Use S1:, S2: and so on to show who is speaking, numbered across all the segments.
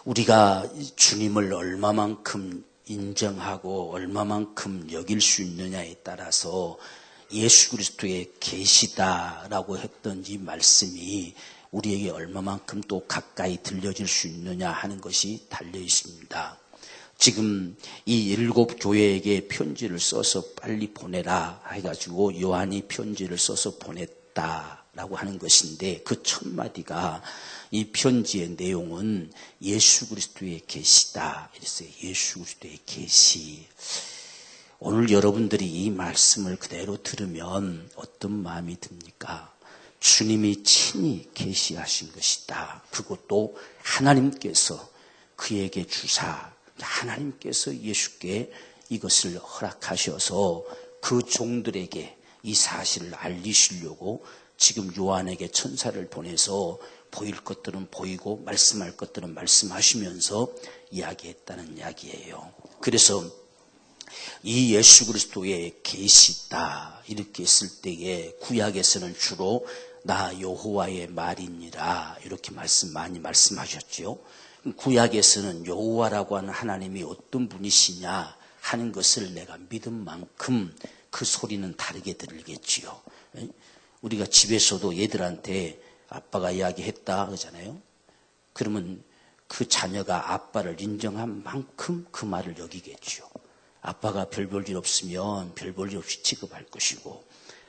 S1: 우리가 주님을 얼마만큼 인정하고 얼마만큼 여길 수 있느냐에 따라서 예수 그리스도의 계시다라고 했던 이 말씀이 우리에게 얼마만큼 또 가까이 들려질 수 있느냐 하는 것이 달려 있습니다. 지금 이 7 교회에게 편지를 써서 빨리 보내라 해가지고 요한이 편지를 써서 보냈다라고 하는 것인데, 그 첫 마디가 이 편지의 내용은 예수 그리스도의 계시다 이랬어요. 예수 그리스도의 계시. 오늘 여러분들이 이 말씀을 그대로 들으면 어떤 마음이 듭니까? 주님이 친히 계시하신 것이다. 그것도 하나님께서 그에게 주사, 하나님께서 예수께 이것을 허락하셔서 그 종들에게 이 사실을 알리시려고 지금 요한에게 천사를 보내서 보일 것들은 보이고 말씀할 것들은 말씀하시면서 이야기했다는 이야기예요. 그래서 이 예수 그리스도의 계시다 이렇게 했을 때에 구약에서는 주로 나 여호와의 말이니라 이렇게 많이 말씀하셨죠. 구약에서는 여호와라고 하는 하나님이 어떤 분이시냐 하는 것을 내가 믿은 만큼 그 소리는 다르게 들리겠지요. 우리가 집에서도 얘들한테 아빠가 이야기했다 그러잖아요. 그러면 그 자녀가 아빠를 인정한 만큼 그 말을 여기겠죠. 아빠가 별 볼 일 없으면 별 볼 일 없이 취급할 것이고,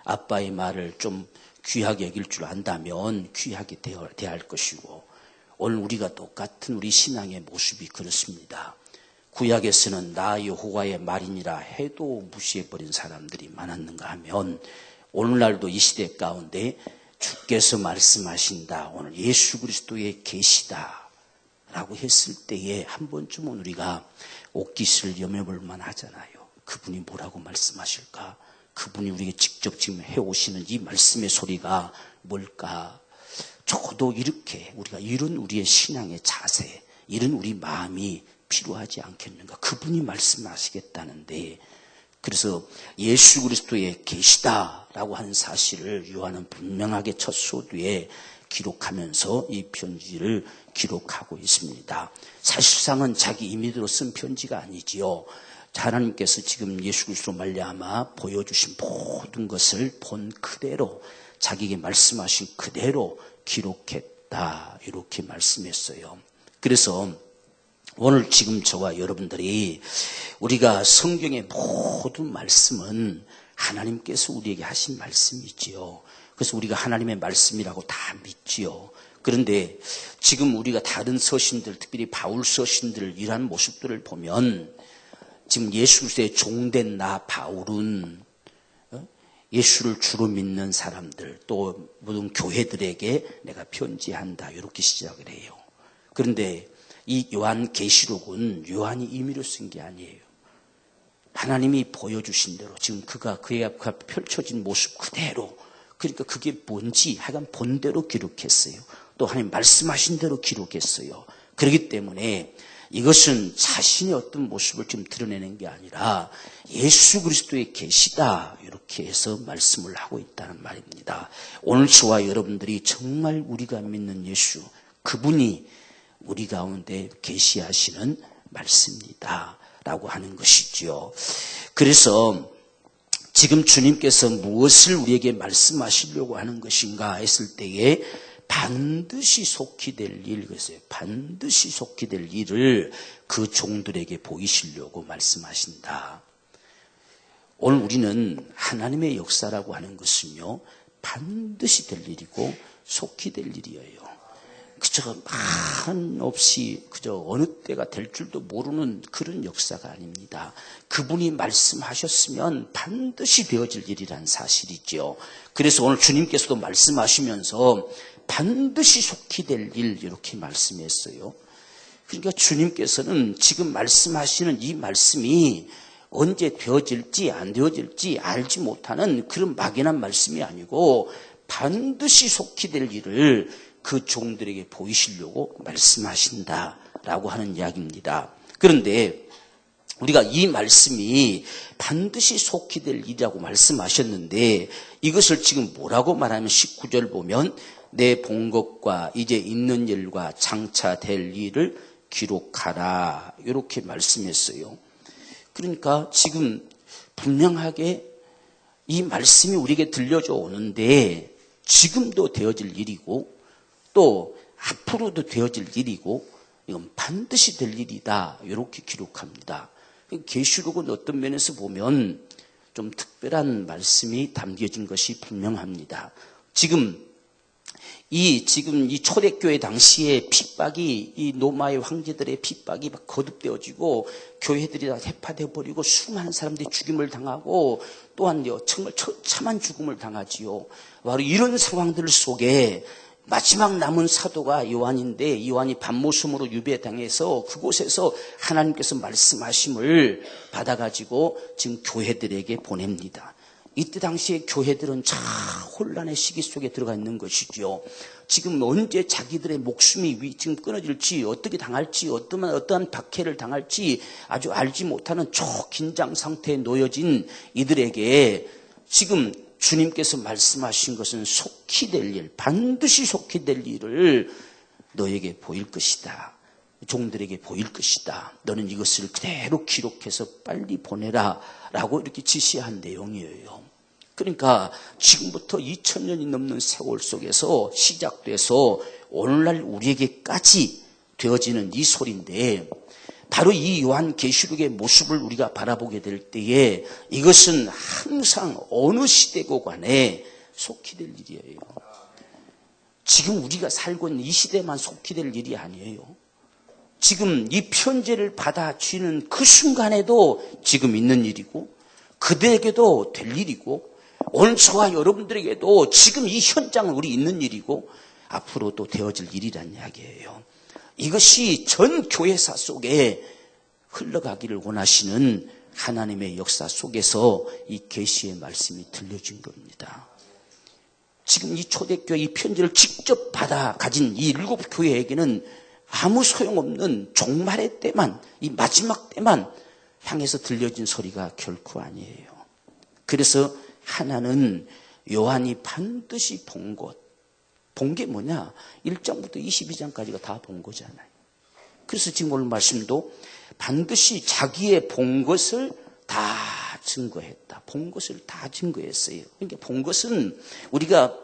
S1: 아빠의 말을 좀 귀하게 여길 줄 안다면 귀하게 대할 것이고, 오늘 우리가 똑같은 우리 신앙의 모습이 그렇습니다. 구약에서는 나 여호와의 말이니라 해도 무시해버린 사람들이 많았는가 하면, 오늘날도 이 시대 가운데 주께서 말씀하신다, 오늘 예수 그리스도의 계시다 라고 했을 때에 한 번쯤은 우리가 옥기스를 염해볼 만하잖아요. 그분이 뭐라고 말씀하실까? 그분이 우리에게 직접 지금 해오시는 이 말씀의 소리가 뭘까? 적어도 이렇게 우리가 이런 우리의 신앙의 자세, 이런 우리 마음이 필요하지 않겠는가? 그분이 말씀하시겠다는데, 그래서 예수 그리스도의 계시다라고 하는 사실을 요한은 분명하게 첫 소두에 기록하면서 이 편지를 기록하고 있습니다. 사실상은 자기 임의대로 쓴 편지가 아니지요. 하나님께서 지금 예수 그리스도 말미암아 보여주신 모든 것을 본 그대로 자기에게 말씀하신 그대로 기록했다 이렇게 말씀했어요. 그래서 오늘 지금 저와 여러분들이 우리가 성경의 모든 말씀은 하나님께서 우리에게 하신 말씀이지요. 그래서 우리가 하나님의 말씀이라고 다 믿지요. 그런데 지금 우리가 다른 서신들, 특별히 바울 서신들 이러한 모습들을 보면 지금 예수 그리스도의 종된 나 바울은 예수를 주로 믿는 사람들 또 모든 교회들에게 내가 편지한다 이렇게 시작을 해요. 그런데 이 요한 계시록은 요한이 임의로 쓴 게 아니에요. 하나님이 보여주신 대로 지금 그의 앞에 펼쳐진 모습 그대로, 그러니까 그게 뭔지 하여간 본대로 기록했어요. 또 하나님 말씀하신 대로 기록했어요. 그렇기 때문에 이것은 자신의 어떤 모습을 지금 드러내는 게 아니라 예수 그리스도의 계시다 이렇게 해서 말씀을 하고 있다는 말입니다. 오늘 저와 여러분들이 정말 우리가 믿는 예수, 그분이 우리 가운데 계시하시는 말씀이다 라고 하는 것이죠. 그래서 지금 주님께서 무엇을 우리에게 말씀하시려고 하는 것인가 했을 때에 반드시 속히 될 일, 그랬어요. 반드시 속히 될 일을 그 종들에게 보이시려고 말씀하신다. 오늘 우리는 하나님의 역사라고 하는 것은요, 반드시 될 일이고 속히 될 일이에요. 그저 한없이 그저 어느 때가 될 줄도 모르는 그런 역사가 아닙니다. 그분이 말씀하셨으면 반드시 되어질 일이란 사실이죠. 그래서 오늘 주님께서도 말씀하시면서 반드시 속히 될 일 이렇게 말씀했어요. 그러니까 주님께서는 지금 말씀하시는 이 말씀이 언제 되어질지 안 되어질지 알지 못하는 그런 막연한 말씀이 아니고 반드시 속히 될 일을 그 종들에게 보이시려고 말씀하신다라고 하는 이야기입니다. 그런데 우리가 이 말씀이 반드시 속히 될 일이라고 말씀하셨는데 이것을 지금 뭐라고 말하면 19절 보면 내 본 것과 이제 있는 일과 장차 될 일을 기록하라 이렇게 말씀했어요. 그러니까 지금 분명하게 이 말씀이 우리에게 들려져 오는데 지금도 되어질 일이고 또 앞으로도 되어질 일이고 이건 반드시 될 일이다 이렇게 기록합니다. 계시록은 어떤 면에서 보면 좀 특별한 말씀이 담겨진 것이 분명합니다. 지금 이 초대교회 당시에 핍박이 이 로마의 황제들의 핍박이 막 거듭되어지고 교회들이 다 해파되어 버리고 수많은 사람들이 죽임을 당하고 또한 정말 참한 죽음을 당하지요. 바로 이런 상황들 속에 마지막 남은 사도가 요한인데 요한이 밤모섬으로 유배당해서 그곳에서 하나님께서 말씀하심을 받아가지고 지금 교회들에게 보냅니다. 이때 당시에 교회들은 참 혼란의 시기 속에 들어가 있는 것이죠. 지금 언제 자기들의 목숨이 지금 끊어질지 어떻게 당할지 어떠한 박해를 당할지 아주 알지 못하는 초긴장 상태에 놓여진 이들에게 지금 주님께서 말씀하신 것은 속히 될 일, 반드시 속히 될 일을 너에게 보일 것이다. 종들에게 보일 것이다. 너는 이것을 그대로 기록해서 빨리 보내라 라고 이렇게 지시한 내용이에요. 그러니까 지금부터 2000년이 넘는 세월 속에서 시작돼서 오늘날 우리에게까지 되어지는 이 소리인데 바로 이 요한계시록의 모습을 우리가 바라보게 될 때에 이것은 항상 어느 시대고 간에 속히 될 일이에요. 지금 우리가 살고 있는 이 시대만 속히 될 일이 아니에요. 지금 이 편지를 받아쥐는 그 순간에도 지금 있는 일이고 그들에게도 될 일이고 오늘 저와 여러분들에게도 지금 이 현장은 우리 있는 일이고 앞으로도 되어질 일이란 이야기예요. 이것이 전 교회사 속에 흘러가기를 원하시는 하나님의 역사 속에서 이 계시의 말씀이 들려진 겁니다. 지금 이 초대교회 이 편지를 직접 받아 가진 이 7 교회에게는 아무 소용없는 종말의 때만, 이 마지막 때만 향해서 들려진 소리가 결코 아니에요. 그래서 하나는 요한이 반드시 본 것, 본 게 뭐냐? 1장부터 22장까지가 다 본 거잖아요. 그래서 지금 오늘 말씀도 반드시 자기의 본 것을 다 증거했다. 본 것을 다 증거했어요. 그러니까 본 것은 우리가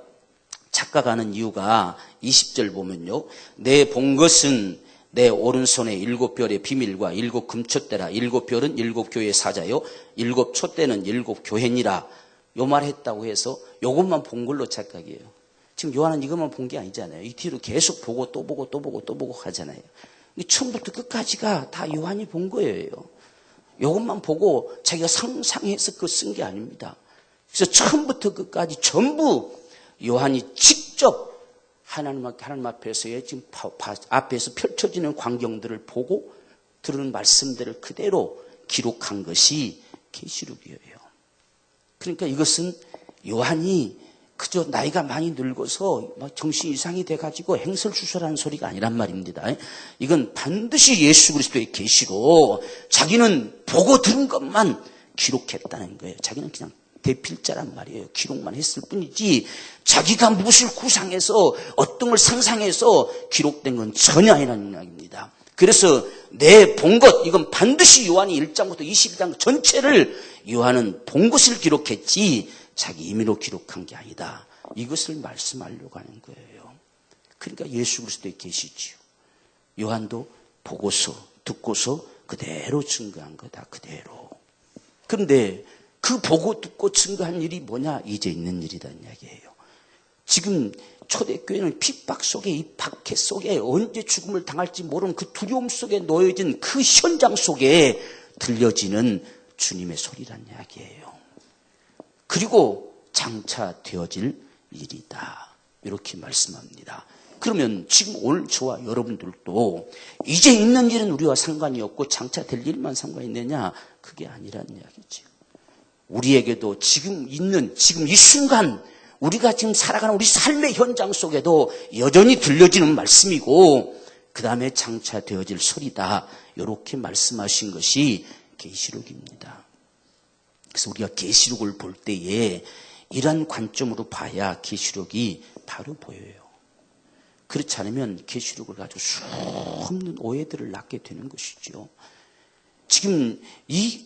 S1: 착각하는 이유가 20절 보면요. 내 본 것은 내 오른손에 7별의 비밀과 7 금촛대라. 7별은 7 교회의 사자요. 7 촛대는 7 교회니라. 요 말 했다고 해서 요것만 본 걸로 착각이에요. 지금 요한은 이것만 본 게 아니잖아요. 이 뒤로 계속 보고 또 보고 또 보고 또 보고 하잖아요. 처음부터 끝까지가 다 요한이 본 거예요. 요것만 보고 자기가 상상해서 그거 쓴 게 아닙니다. 그래서 처음부터 끝까지 전부 요한이 직접 하나님 앞에서의 지금 앞에서 펼쳐지는 광경들을 보고 들은 말씀들을 그대로 기록한 것이 계시록이에요. 그러니까 이것은 요한이 그저 나이가 많이 늙어서 정신 이상이 돼가지고 행설수설하는 소리가 아니란 말입니다. 이건 반드시 예수 그리스도의 계시로 자기는 보고 들은 것만 기록했다는 거예요. 자기는 그냥 대필자란 말이에요. 기록만 했을 뿐이지 자기가 무엇을 구상해서 어떤 걸 상상해서 기록된 건 전혀 아니라는 이야기입니다. 그래서 내 본 것, 이건 반드시 요한이 1장부터 22장 전체를 요한은 본 것을 기록했지 자기 임의로 기록한 게 아니다. 이것을 말씀하려고 하는 거예요. 그러니까 예수 그리스도의 계시지요. 요한도 보고서 듣고서 그대로 증거한 거다. 그대로. 그런데 그 보고 듣고 증거한 일이 뭐냐? 이제 있는 일이라는 이야기예요. 지금 초대교회는 핍박 속에 이 박해 속에 언제 죽음을 당할지 모르는 그 두려움 속에 놓여진 그 현장 속에 들려지는 주님의 소리란 이야기예요. 그리고 장차 되어질 일이다. 이렇게 말씀합니다. 그러면 지금 오늘 저와 여러분들도 이제 있는 일은 우리와 상관이 없고 장차 될 일만 상관이 있느냐? 그게 아니라는 이야기죠. 우리에게도 지금 이 순간 우리가 지금 살아가는 우리 삶의 현장 속에도 여전히 들려지는 말씀이고 그 다음에 장차 되어질 소리다. 이렇게 말씀하신 것이 계시록입니다. 그래서 우리가 계시록을 볼 때에 이런 관점으로 봐야 계시록이 바로 보여요. 그렇지 않으면 계시록을 가지고 수없는 오해들을 낳게 되는 것이죠. 지금 이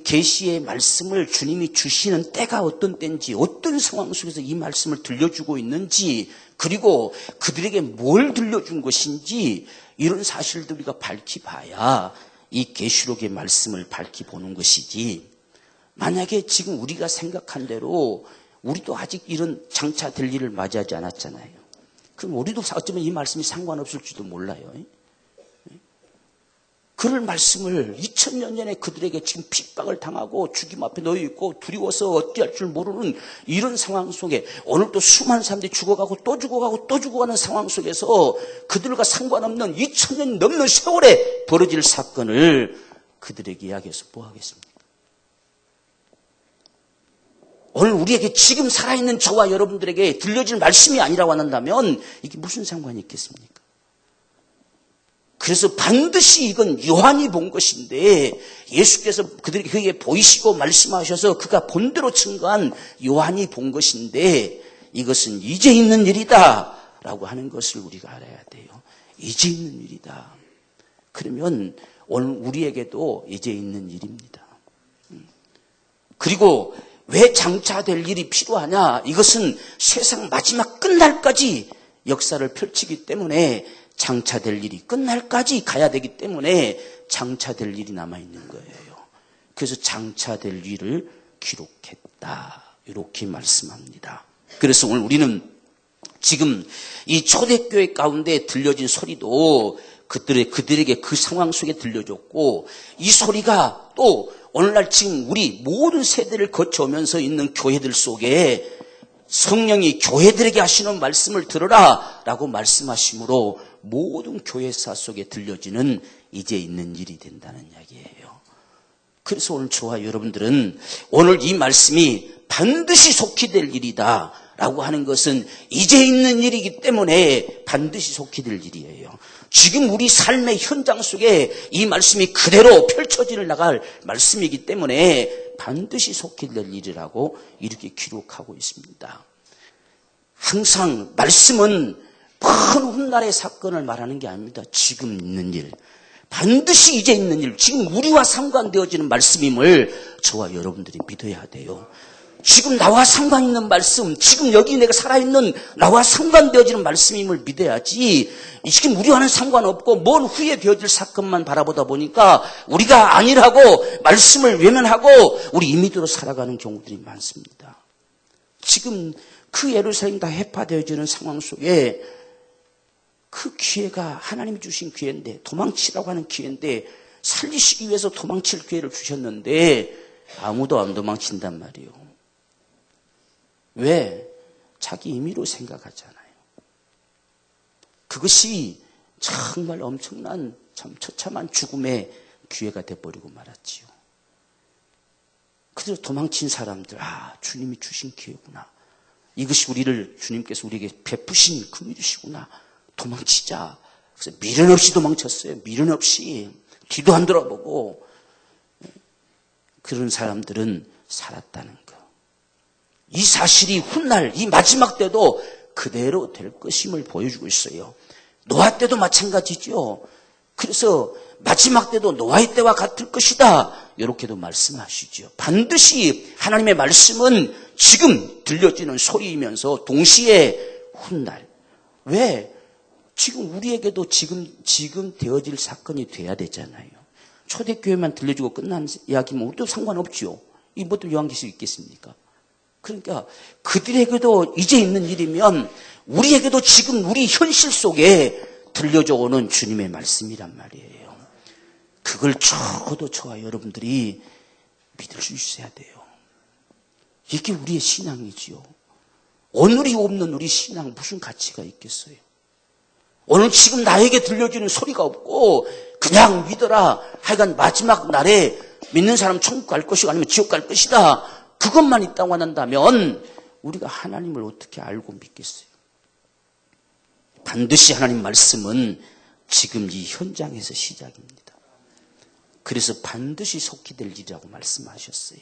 S1: 계시의 말씀을 주님이 주시는 때가 어떤 때인지, 어떤 상황 속에서 이 말씀을 들려주고 있는지, 그리고 그들에게 뭘 들려준 것인지, 이런 사실들 우리가 밝히 봐야 이 계시록의 말씀을 밝히 보는 것이지, 만약에 지금 우리가 생각한 대로 우리도 아직 이런 장차 될 일을 맞이하지 않았잖아요. 그럼 우리도 어쩌면 이 말씀이 상관없을지도 몰라요. 그럴 말씀을 2000년 전에 그들에게 지금 핍박을 당하고 죽임 앞에 놓여 있고 두려워서 어찌할 줄 모르는 이런 상황 속에, 오늘도 수많은 사람들이 죽어가고 또 죽어가고 또 죽어가는 상황 속에서 그들과 상관없는 2000년 넘는 세월에 벌어질 사건을 그들에게 이야기해서 뭐 하겠습니까? 오늘 우리에게 지금 살아있는 저와 여러분들에게 들려질 말씀이 아니라고 한다면 이게 무슨 상관이 있겠습니까? 그래서 반드시 이건 요한이 본 것인데, 예수께서 그에게 보이시고 말씀하셔서 그가 본대로 증거한 요한이 본 것인데, 이것은 이제 있는 일이다 라고 하는 것을 우리가 알아야 돼요. 이제 있는 일이다. 그러면 오늘 우리에게도 이제 있는 일입니다. 그리고 왜 장차 될 일이 필요하냐? 이것은 세상 마지막 끝날까지 역사를 펼치기 때문에, 장차될 일이 끝날까지 가야 되기 때문에 장차될 일이 남아있는 거예요. 그래서 장차될 일을 기록했다, 이렇게 말씀합니다. 그래서 오늘 우리는 지금 이 초대교회 가운데 들려진 소리도 그들에게 그 상황 속에 들려줬고, 이 소리가 또 오늘날 지금 우리 모든 세대를 거쳐오면서 있는 교회들 속에 성령이 교회들에게 하시는 말씀을 들으라 라고 말씀하심으로 모든 교회사 속에 들려지는 이제 있는 일이 된다는 이야기예요. 그래서 오늘 저와 여러분들은 오늘 이 말씀이 반드시 속히 될 일이다 라고 하는 것은 이제 있는 일이기 때문에 반드시 속히 될 일이에요. 지금 우리 삶의 현장 속에 이 말씀이 그대로 펼쳐져 나갈 말씀이기 때문에 반드시 속히 될 일이라고 이렇게 기록하고 있습니다. 항상 말씀은 큰 훗날의 사건을 말하는 게 아닙니다. 지금 있는 일, 반드시 이제 있는 일, 지금 우리와 상관되어지는 말씀임을 저와 여러분들이 믿어야 돼요. 지금 나와 상관있는 말씀, 지금 여기 내가 살아있는 나와 상관되어지는 말씀임을 믿어야지, 지금 우리와는 상관없고 먼 후에 되어질 사건만 바라보다 보니까 우리가 아니라고 말씀을 외면하고 우리 임의대로 살아가는 경우들이 많습니다. 지금 그 예루살렘이 다 해파되어지는 상황 속에 그 기회가 하나님이 주신 기회인데, 도망치라고 하는 기회인데, 살리시기 위해서 도망칠 기회를 주셨는데 아무도 안 도망친단 말이에요. 왜? 자기 임의로 생각하잖아요. 그것이 정말 엄청난 참 처참한 죽음의 기회가 돼버리고 말았지요. 그래서 도망친 사람들, 주님이 주신 기회구나. 이것이 주님께서 우리에게 베푸신 금일이시구나. 도망치자. 그래서 미련 없이 도망쳤어요. 미련 없이. 뒤도 안 돌아보고. 그런 사람들은 살았다는 거. 이 사실이 훗날 이 마지막 때도 그대로 될 것임을 보여주고 있어요. 노아 때도 마찬가지죠. 그래서 마지막 때도 노아의 때와 같을 것이다, 이렇게도 말씀하시죠. 반드시 하나님의 말씀은 지금 들려지는 소리이면서 동시에 훗날, 왜? 지금 우리에게도 지금 되어질 사건이 돼야 되잖아요. 초대교회만 들려주고 끝난 이야기면 우리도 상관없죠. 이 뭐도 요한계시록 있겠습니까? 그러니까 그들에게도 이제 있는 일이면 우리에게도 지금 우리 현실 속에 들려져 오는 주님의 말씀이란 말이에요. 그걸 적어도 저와 여러분들이 믿을 수 있어야 돼요. 이게 우리의 신앙이지요. 오늘이 없는 우리 신앙 무슨 가치가 있겠어요? 오늘 지금 나에게 들려주는 소리가 없고 그냥 믿어라, 하여간 마지막 날에 믿는 사람 천국 갈 것이고 아니면 지옥 갈 것이다, 그것만 있다고 한다면 우리가 하나님을 어떻게 알고 믿겠어요? 반드시 하나님 말씀은 지금 이 현장에서 시작입니다. 그래서 반드시 속히 될 일이라고 말씀하셨어요.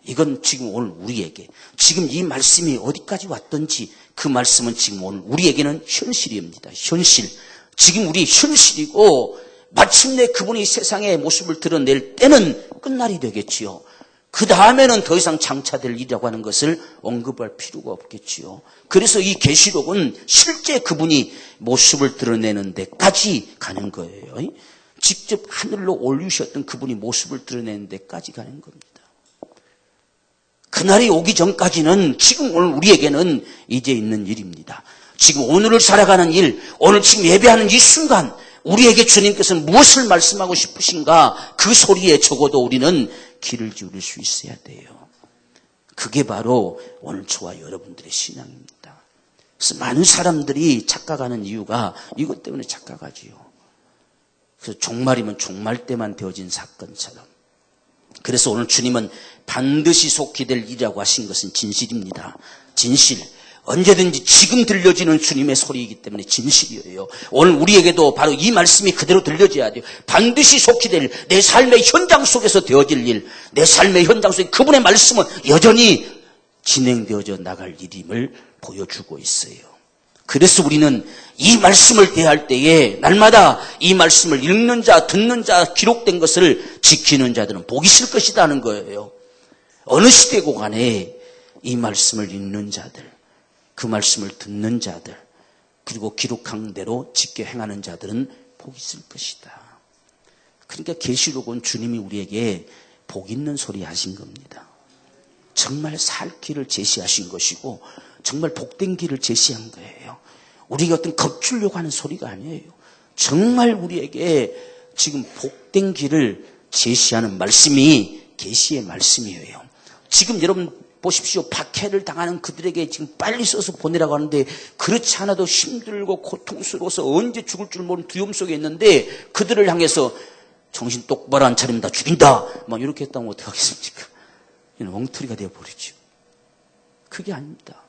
S1: 이건 지금 오늘 우리에게 지금 이 말씀이 어디까지 왔든지 그 말씀은 지금 오늘 우리에게는 현실입니다. 현실. 지금 우리 현실이고 마침내 그분이 세상의 모습을 드러낼 때는 끝날이 되겠지요. 그 다음에는 더 이상 장차될 일이라고 하는 것을 언급할 필요가 없겠지요. 그래서 이 계시록은 실제 그분이 모습을 드러내는 데까지 가는 거예요. 직접 하늘로 올리셨던 그분이 모습을 드러내는 데까지 가는 겁니다. 그날이 오기 전까지는 지금 오늘 우리에게는 이제 있는 일입니다. 지금 오늘을 살아가는 일, 오늘 지금 예배하는 이 순간 우리에게 주님께서는 무엇을 말씀하고 싶으신가, 그 소리에 적어도 우리는 귀를 기울일 수 있어야 돼요. 그게 바로 오늘 저와 여러분들의 신앙입니다. 그래서 많은 사람들이 착각하는 이유가 이것 때문에 착각하지요. 그래서 종말이면 종말 때만 되어진 사건처럼. 그래서 오늘 주님은 반드시 속히 될 일이라고 하신 것은 진실입니다. 진실. 언제든지 지금 들려지는 주님의 소리이기 때문에 진실이에요. 오늘 우리에게도 바로 이 말씀이 그대로 들려져야 돼요. 반드시 속히 될 일, 내 삶의 현장 속에서 되어질 일, 내 삶의 현장 속에 그분의 말씀은 여전히 진행되어져 나갈 일임을 보여주고 있어요. 그래서 우리는 이 말씀을 대할 때에 날마다 이 말씀을 읽는 자, 듣는 자, 기록된 것을 지키는 자들은 복이 있을 것이다 하는 거예요. 어느 시대고 간에 이 말씀을 읽는 자들, 그 말씀을 듣는 자들, 그리고 기록한 대로 지켜 행하는 자들은 복이 있을 것이다. 그러니까 계시록은 주님이 우리에게 복 있는 소리 하신 겁니다. 정말 살 길을 제시하신 것이고 정말 복된 길을 제시한 거예요. 우리가 어떤 겁주려고 하는 소리가 아니에요. 정말 우리에게 지금 복된 길을 제시하는 말씀이 계시의 말씀이에요. 지금 여러분 보십시오. 박해를 당하는 그들에게 지금 빨리 써서 보내라고 하는데 그렇지 않아도 힘들고 고통스러워서 언제 죽을 줄 모르는 두려움 속에 있는데 그들을 향해서 정신 똑바로 안 차리면 다 죽인다. 막 이렇게 했다면 어떡하겠습니까? 이는 엉터리가 되어버리죠. 그게 아닙니다.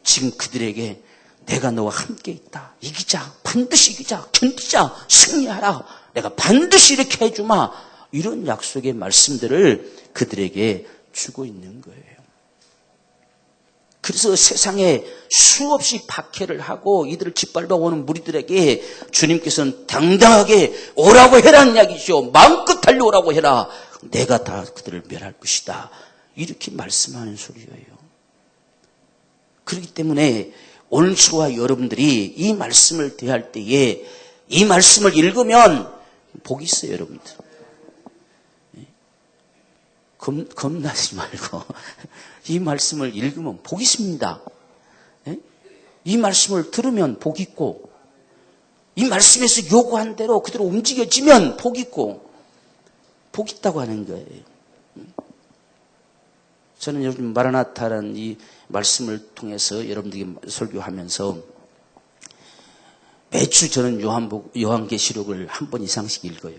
S1: 지금 그들에게 내가 너와 함께 있다. 이기자. 반드시 이기자. 견디자. 승리하라. 내가 반드시 이렇게 해주마. 이런 약속의 말씀들을 그들에게 주고 있는 거예요. 그래서 세상에 수없이 박해를 하고 이들을 짓밟아오는 무리들에게 주님께서는 당당하게 오라고 해라는 이야기죠. 마음껏 달려오라고 해라. 내가 다 그들을 멸할 것이다. 이렇게 말씀하는 소리예요. 그렇기 때문에 오늘 저와 여러분들이 이 말씀을 대할 때에 이 말씀을 읽으면 복이 있어요, 여러분들. 겁나지 말고 이 말씀을 읽으면 복이 있습니다. 이 말씀을 들으면 복이 있고 이 말씀에서 요구한 대로 그대로 움직여지면 복이 있고 복이 있다고 하는 거예요. 저는 요즘 마라나타라는 이 말씀을 통해서 여러분들에게 설교하면서 매주 저는 요한계시록을 한 번 이상씩 읽어요.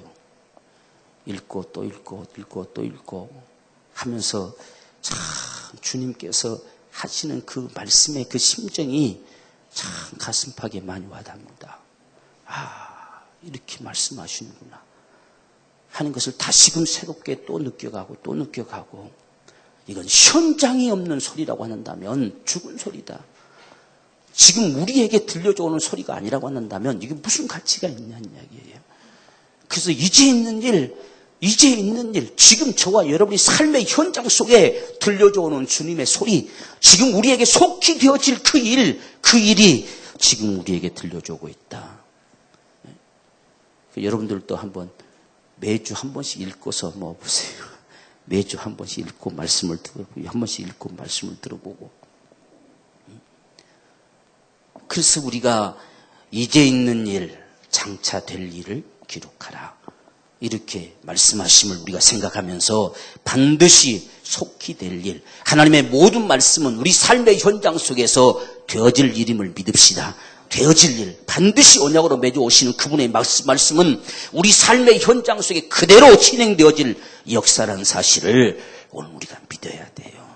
S1: 읽고 또 읽고 읽고 또 읽고 하면서 참 주님께서 하시는 그 말씀의 그 심정이 참 가슴팍에 많이 와닿습니다. 아, 이렇게 말씀하시는구나 하는 것을 다시금 새롭게 또 느껴가고 또 느껴가고, 이건 현장이 없는 소리라고 한다면 죽은 소리다. 지금 우리에게 들려져 오는 소리가 아니라고 한다면 이게 무슨 가치가 있냐는 이야기예요. 그래서 이제 있는 일, 지금 저와 여러분이 삶의 현장 속에 들려져 오는 주님의 소리, 지금 우리에게 속히 되어질 그 일이 지금 우리에게 들려져 오고 있다. 여러분들도 한번 매주 한 번씩 읽고서 보세요. 매주 한 번씩 읽고 말씀을 들어보고, 한 번씩 읽고 말씀을 들어보고. 그래서 우리가 이제 있는 일, 장차 될 일을 기록하라. 이렇게 말씀하심을 우리가 생각하면서 반드시 속히 될 일, 하나님의 모든 말씀은 우리 삶의 현장 속에서 되어질 일임을 믿읍시다. 되어질 일, 반드시 언약으로 맺어 오시는 그분의 말씀은 우리 삶의 현장 속에 그대로 진행되어질 역사라는 사실을 오늘 우리가 믿어야 돼요.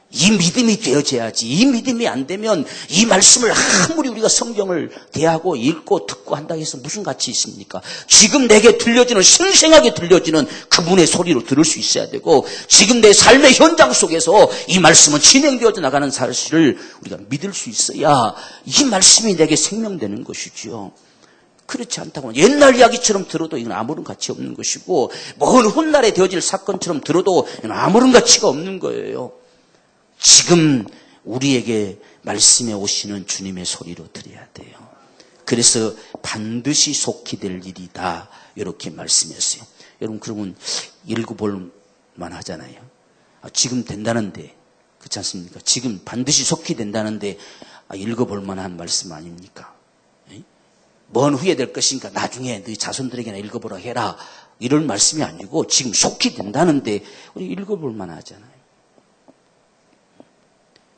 S1: 이 믿음이 되어져야지. 이 믿음이 안 되면 이 말씀을 아무리 우리가 성경을 대하고 읽고 듣고 한다고 해서 무슨 가치 있습니까? 지금 내게 들려지는, 생생하게 들려지는 그분의 소리로 들을 수 있어야 되고, 지금 내 삶의 현장 속에서 이 말씀은 진행되어져 나가는 사실을 우리가 믿을 수 있어야 이 말씀이 내게 생명되는 것이죠. 그렇지 않다고 옛날 이야기처럼 들어도 이건 아무런 가치 없는 것이고, 먼 훗날에 되어질 사건처럼 들어도 이건 아무런 가치가 없는 거예요. 지금 우리에게 말씀에 오시는 주님의 소리로 들어야 돼요. 그래서 반드시 속히 될 일이다, 이렇게 말씀했어요. 여러분, 그러면 읽어볼 만하잖아요. 지금 된다는데, 그렇지 않습니까? 지금 반드시 속히 된다는데 읽어볼 만한 말씀 아닙니까? 먼 후에 될 것이니까 나중에 너희 자손들에게나 읽어보라 해라, 이런 말씀이 아니고 지금 속히 된다는데 우리 읽어볼 만하잖아요.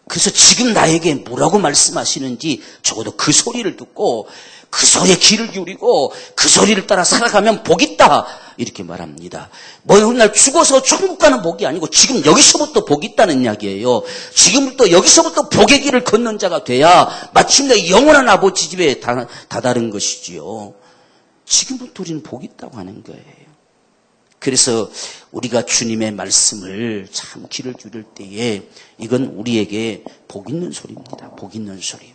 S1: 그래서 지금 나에게 뭐라고 말씀하시는지 적어도 그 소리를 듣고 그 소리에 귀를 기울이고 그 소리를 따라 살아가면 복이 있다, 이렇게 말합니다. 먼 훗날 죽어서 천국 가는 복이 아니고 지금 여기서부터 복이 있다는 이야기예요. 지금부터 여기서부터 복의 길을 걷는 자가 돼야 마침내 영원한 아버지 집에 다다른 것이지요. 지금부터 우리는 복이 있다고 하는 거예요. 그래서 우리가 주님의 말씀을 참 귀를 기울일 때에 이건 우리에게 복 있는 소리입니다. 복 있는 소리.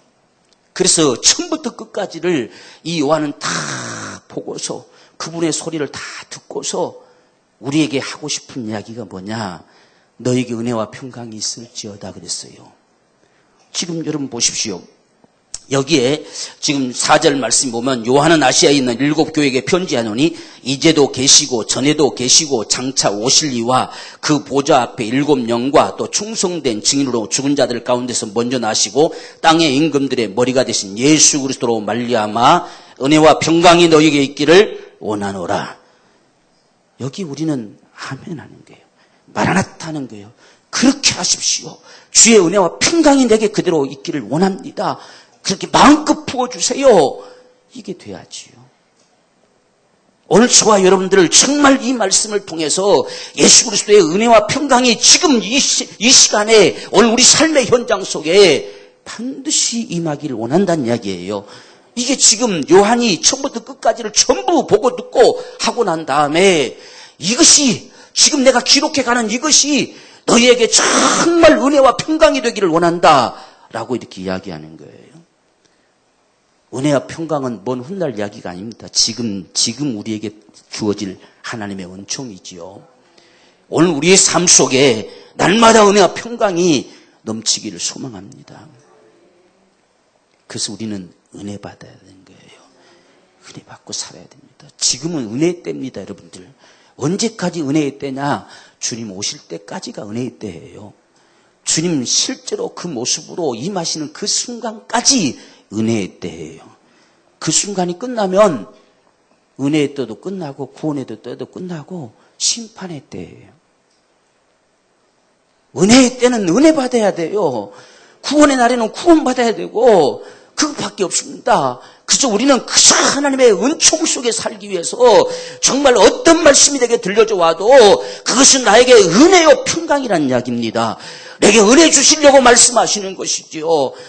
S1: 그래서 처음부터 끝까지를 이 요한은 다 보고서 그분의 소리를 다 듣고서 우리에게 하고 싶은 이야기가 뭐냐, 너에게 은혜와 평강이 있을지어다 그랬어요. 지금 여러분 보십시오. 여기에 지금 4절 말씀 보면 요한은 아시아에 있는 7 교회에게 편지하노니 이제도 계시고 전에도 계시고 장차 오실 이와 그 보좌 앞에 7 영과 또 충성된 증인으로 죽은 자들 가운데서 먼저 나시고 땅의 임금들의 머리가 되신 예수 그리스도로 말미암아 은혜와 평강이 너에게 있기를 원하노라. 여기 우리는 아멘 하는 거예요. 마라나타 하는 거예요. 그렇게 하십시오. 주의 은혜와 평강이 내게 그대로 있기를 원합니다. 그렇게 마음껏 부어주세요. 이게 돼야지요. 오늘 저와 여러분들을 정말 이 말씀을 통해서 예수 그리스도의 은혜와 평강이 지금 이 시간에 오늘 우리 삶의 현장 속에 반드시 임하기를 원한다는 이야기예요. 이게 지금 요한이 처음부터 끝까지를 전부 보고 듣고 하고 난 다음에 이것이 지금 내가 기록해가는 이것이 너희에게 정말 은혜와 평강이 되기를 원한다라고 이렇게 이야기하는 거예요. 은혜와 평강은 먼 훗날 이야기가 아닙니다. 지금 우리에게 주어질 하나님의 은총이지요. 오늘 우리의 삶 속에 날마다 은혜와 평강이 넘치기를 소망합니다. 그래서 우리는 은혜 받아야 되는 거예요. 은혜 받고 살아야 됩니다. 지금은 은혜의 때입니다, 여러분들. 언제까지 은혜의 때냐? 주님 오실 때까지가 은혜의 때예요. 주님 실제로 그 모습으로 임하시는 그 순간까지 은혜의 때예요. 그 순간이 끝나면 은혜의 때도 끝나고 구원의 때도 끝나고 심판의 때예요. 은혜의 때는 은혜 받아야 돼요. 구원의 날에는 구원 받아야 되고 그것밖에 없습니다. 그저 우리는 그저 하나님의 은총 속에 살기 위해서 정말 어떤 말씀이 내게 들려져 와도 그것은 나에게 은혜요 평강이라는 이야기입니다. 내게 은혜 주시려고 말씀하시는 것이지요.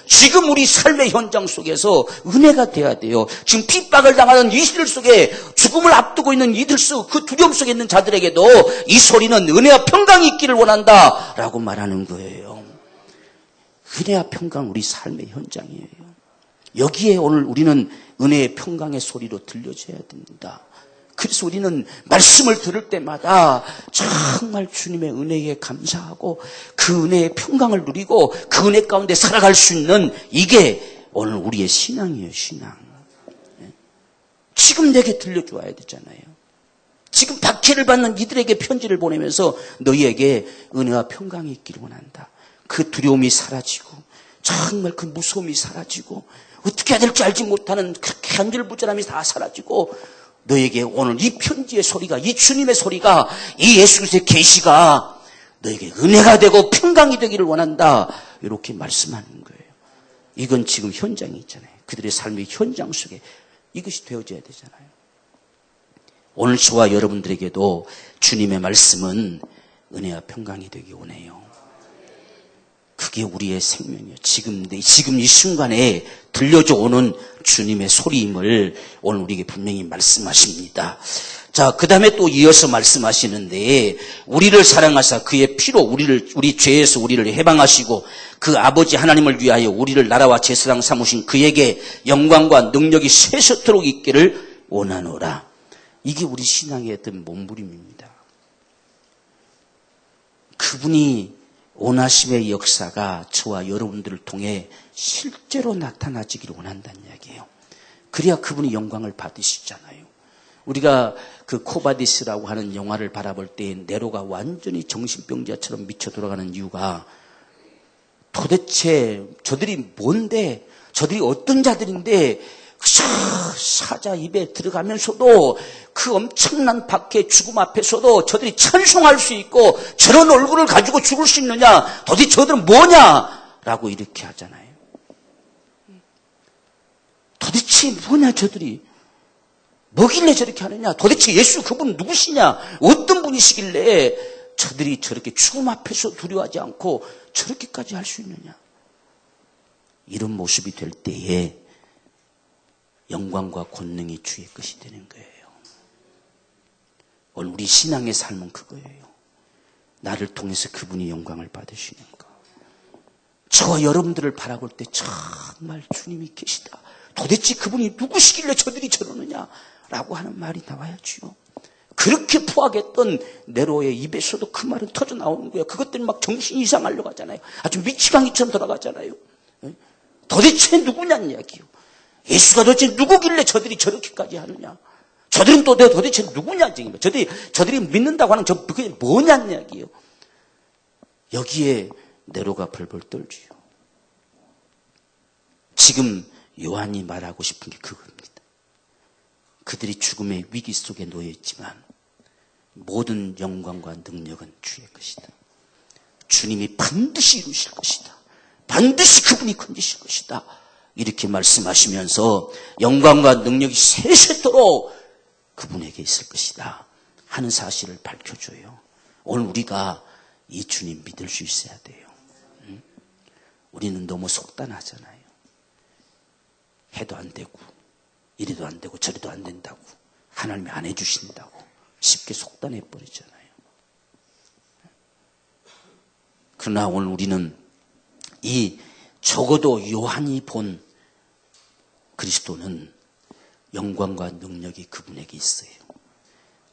S1: 지금 우리 삶의 현장 속에서 은혜가 돼야 돼요. 지금 핍박을 당하는 이들 속에 죽음을 앞두고 있는 이들 속, 그 두려움 속에 있는 자들에게도 이 소리는 은혜와 평강이 있기를 원한다라고 말하는 거예요. 은혜와 평강 우리 삶의 현장이에요. 여기에 오늘 우리는 은혜의 평강의 소리로 들려줘야 됩니다. 그래서 우리는 말씀을 들을 때마다 정말 주님의 은혜에 감사하고 그 은혜의 평강을 누리고 그 은혜 가운데 살아갈 수 있는 이게 오늘 우리의 신앙이에요, 신앙. 지금 내게 들려줘야 되잖아요. 지금 박해를 받는 이들에게 편지를 보내면서 너희에게 은혜와 평강이 있기를 원한다. 그 두려움이 사라지고 정말 그 무서움이 사라지고 어떻게 해야 될지 알지 못하는 그렇게 안절부절함이 다 사라지고 너에게 오늘 이 편지의 소리가, 이 주님의 소리가, 이 예수 그리스도의 계시가 너에게 은혜가 되고 평강이 되기를 원한다. 이렇게 말씀하는 거예요. 이건 지금 현장이 있잖아요. 그들의 삶의 현장 속에 이것이 되어져야 되잖아요. 오늘 저와 여러분들에게도 주님의 말씀은 은혜와 평강이 되기 원해요. 그게 우리의 생명이에요. 지금 이 순간에 들려져 오는 주님의 소리임을 오늘 우리에게 분명히 말씀하십니다. 자, 그 다음에 또 이어서 말씀하시는데, 우리를 사랑하사 그의 피로 우리 죄에서 우리를 해방하시고, 그 아버지 하나님을 위하여 우리를 나라와 제사장 삼으신 그에게 영광과 능력이 세세토록 있기를 원하노라. 이게 우리 신앙의 어떤 몸부림입니다. 그분이 원하심의 역사가 저와 여러분들을 통해 실제로 나타나지기를 원한다는 이야기예요. 그래야 그분이 영광을 받으시잖아요. 우리가 그 코바디스라고 하는 영화를 바라볼 때 네로가 완전히 정신병자처럼 미쳐 돌아가는 이유가 도대체 저들이 뭔데, 저들이 어떤 자들인데 사자 입에 들어가면서도 그 엄청난 박해 죽음 앞에서도 저들이 찬송할 수 있고 저런 얼굴을 가지고 죽을 수 있느냐, 도대체 저들은 뭐냐라고 이렇게 하잖아요. 도대체 뭐냐, 저들이 뭐길래 저렇게 하느냐, 도대체 예수 그분 누구시냐, 어떤 분이시길래 저들이 저렇게 죽음 앞에서 두려워하지 않고 저렇게까지 할 수 있느냐. 이런 모습이 될 때에 영광과 권능이 주의 것이 되는 거예요. 오늘 우리 신앙의 삶은 그거예요. 나를 통해서 그분이 영광을 받으시는 거. 저와 여러분들을 바라볼 때 정말 주님이 계시다, 도대체 그분이 누구시길래 저들이 저러느냐 라고 하는 말이 나와야지요. 그렇게 포악했던 네로의 입에서도 그 말은 터져 나오는 거예요. 그것 때문에 막 정신이 이상하려고 하잖아요. 아주 미치광이처럼 돌아가잖아요. 도대체 누구냐는 이야기요. 예수가 도대체 누구길래 저들이 저렇게까지 하느냐. 저들은 또 도대체 누구냐. 저들이 믿는다고 하는 그게 뭐냐는 이야기요. 여기에 네로가 벌벌 떨지요. 지금 요한이 말하고 싶은 게 그겁니다. 그들이 죽음의 위기 속에 놓여 있지만 모든 영광과 능력은 주의 것이다. 주님이 반드시 이루실 것이다. 반드시 그분이 건지실 것이다. 이렇게 말씀하시면서 영광과 능력이 세세토록 그분에게 있을 것이다 하는 사실을 밝혀줘요. 오늘 우리가 이 주님 믿을 수 있어야 돼요. 우리는 너무 속단하잖아요. 해도 안 되고 이래도 안 되고 저래도 안 된다고, 하나님이 안 해주신다고 쉽게 속단해 버리잖아요. 그러나 오늘 우리는 이 적어도 요한이 본 그리스도는 영광과 능력이 그분에게 있어요.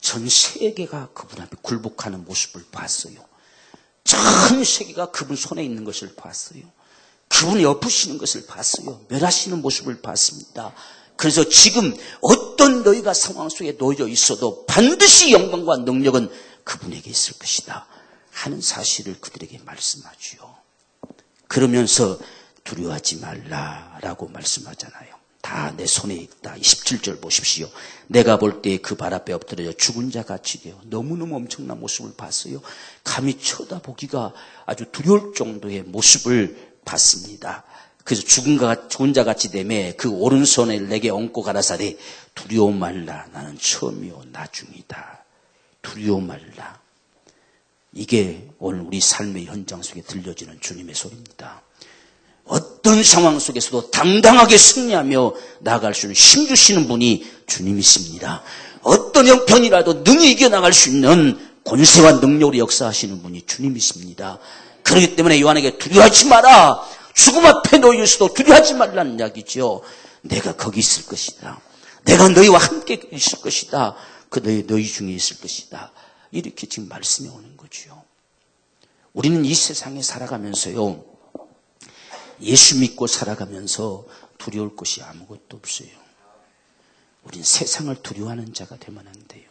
S1: 전 세계가 그분 앞에 굴복하는 모습을 봤어요. 전 세계가 그분 손에 있는 것을 봤어요. 그분이 엎으시는 것을 봤어요. 멸하시는 모습을 봤습니다. 그래서 지금 어떤 너희가 상황 속에 놓여 있어도 반드시 영광과 능력은 그분에게 있을 것이다 하는 사실을 그들에게 말씀하지요. 그러면서 두려워하지 말라라고 말씀하잖아요. 다 내 손에 있다. 27절 보십시오. 내가 볼 때 그 발 앞에 엎드려 죽은 자 같이 되어 너무너무 엄청난 모습을 봤어요. 감히 쳐다보기가 아주 두려울 정도의 모습을 봤습니다. 그래서 죽은 자 같이 되매 그 오른손에 내게 얹고 가라사대 두려워 말라, 나는 처음이요 나중이다. 두려워 말라. 이게 오늘 우리 삶의 현장 속에 들려지는 주님의 소리입니다. 어떤 상황 속에서도 당당하게 승리하며 나아갈 수 있는 힘 주시는 분이 주님이십니다. 어떤 형편이라도 능히 이겨나갈 수 있는 권세와 능력으로 역사하시는 분이 주님이십니다. 그렇기 때문에 요한에게 두려워하지 마라, 죽음 앞에 놓여 있어도 두려워하지 말라는 이야기죠. 내가 거기 있을 것이다. 내가 너희와 함께 있을 것이다. 그 너희 중에 있을 것이다. 이렇게 지금 말씀이 오는 거죠. 우리는 이 세상에 살아가면서요, 예수 믿고 살아가면서 두려울 것이 아무것도 없어요. 우리는 세상을 두려워하는 자가 되면 안 돼요.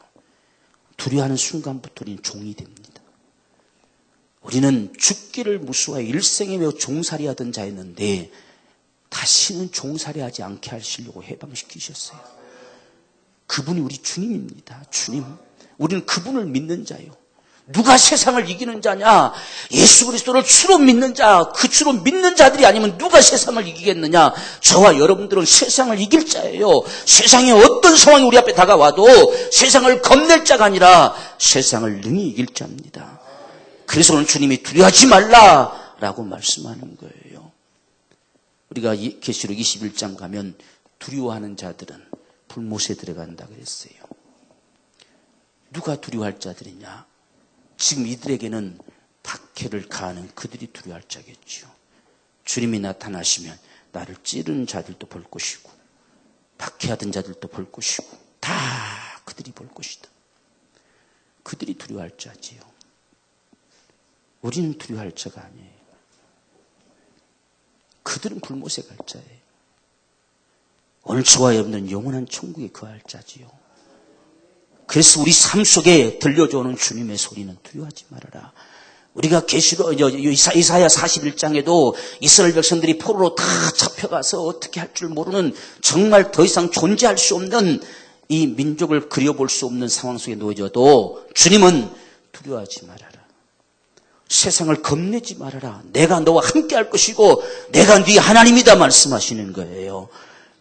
S1: 두려워하는 순간부터 우리는 종이 됩니다. 우리는 죽기를 무수하여 일생에 매우 종살이하던 자였는데 다시는 종살이하지 않게 하시려고 해방시키셨어요. 그분이 우리 주님입니다. 주님. 우리는 그분을 믿는 자예요. 누가 세상을 이기는 자냐? 예수 그리스도를 주로 믿는 자, 그 주로 믿는 자들이 아니면 누가 세상을 이기겠느냐? 저와 여러분들은 세상을 이길 자예요. 세상에 어떤 상황이 우리 앞에 다가와도 세상을 겁낼 자가 아니라 세상을 능히 이길 자입니다. 그래서 오늘 주님이 두려워하지 말라 라고 말씀하는 거예요. 우리가 계시록 21장 가면 두려워하는 자들은 불못에 들어간다 그랬어요. 누가 두려워할 자들이냐? 지금 이들에게는 박해를 가하는 그들이 두려워할 자겠죠. 주님이 나타나시면 나를 찌르는 자들도 볼 것이고 박해하던 자들도 볼 것이고 다 그들이 볼 것이다. 그들이 두려워할 자지요. 우리는 두려워할 자가 아니에요. 그들은 불못에 갈 자예요. 얼추와 없는 영원한 천국에 거할 자지요. 그래서 우리 삶 속에 들려주는 주님의 소리는 두려워하지 말아라. 우리가 계시록 이사야 41장에도 이스라엘 백성들이 포로로 다 잡혀가서 어떻게 할 줄 모르는 정말 더 이상 존재할 수 없는 이 민족을 그려볼 수 없는 상황 속에 놓여져도 주님은 두려워하지 말아라. 세상을 겁내지 말아라. 내가 너와 함께 할 것이고 내가 네 하나님이다 말씀하시는 거예요.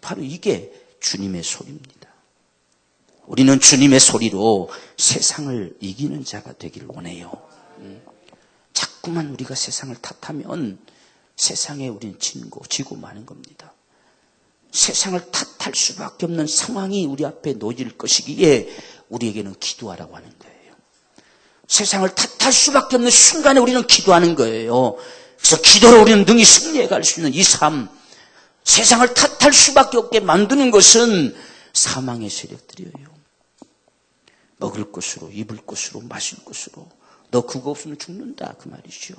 S1: 바로 이게 주님의 소리입니다. 우리는 주님의 소리로 세상을 이기는 자가 되길 원해요. 자꾸만 우리가 세상을 탓하면 세상에 우리는 지고 마는 겁니다. 세상을 탓할 수밖에 없는 상황이 우리 앞에 놓일 것이기에 우리에게는 기도하라고 하는 거예요. 세상을 탓할 수밖에 없는 순간에 우리는 기도하는 거예요. 그래서 기도로 우리는 능히 승리해 갈 수 있는 이 삶, 세상을 탓할 수밖에 없게 만드는 것은 사망의 세력들이에요. 먹을 것으로, 입을 것으로, 마실 것으로. 너 그거 없으면 죽는다 그 말이죠.